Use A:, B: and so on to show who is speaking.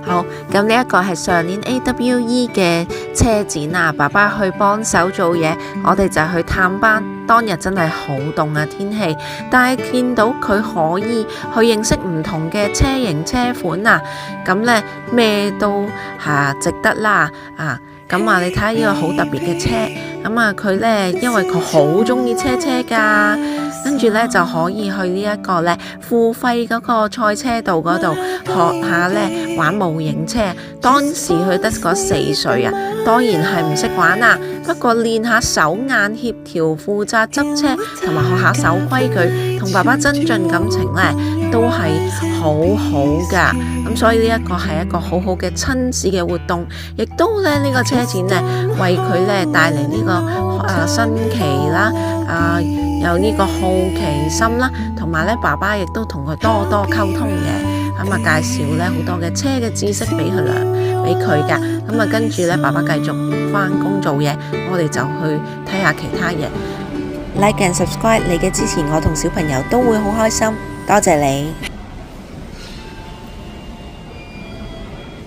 A: 好，咁呢一個係上年 AWE 嘅車展啊，爸爸去幫手做嘢，我哋就去探班。當日真係好凍啊天氣，但係見到佢可以去認識唔同嘅車型車款啊，咁呢咩都值得啦啊！咁啊，你睇下呢個好特別嘅車，咁啊佢呢，因為佢好中意車㗎，跟住呢就可以去呢一個呢付費嗰個賽車道嗰度學下呢玩模型車。當時佢得嗰4歲啊，當然係唔識玩啦。不過練下手眼協調、負責執車同埋學下守規矩，同爸爸增進感情呢，都係好好噶。咁所以呢一個係一個好好嘅親子嘅活動，亦都呢個車展呢，為佢呢帶嚟呢個新奇啦，有呢個好奇心啦，同埋呢爸爸亦都同佢多多溝通嘅。咁啊，介紹呢好多嘅車嘅知識俾佢噶。咁啊，跟住呢爸爸繼續返工做嘢，我哋就去睇下其他嘢。Like and subscribe， 你嘅支持我同小朋友都會好開心，多謝你。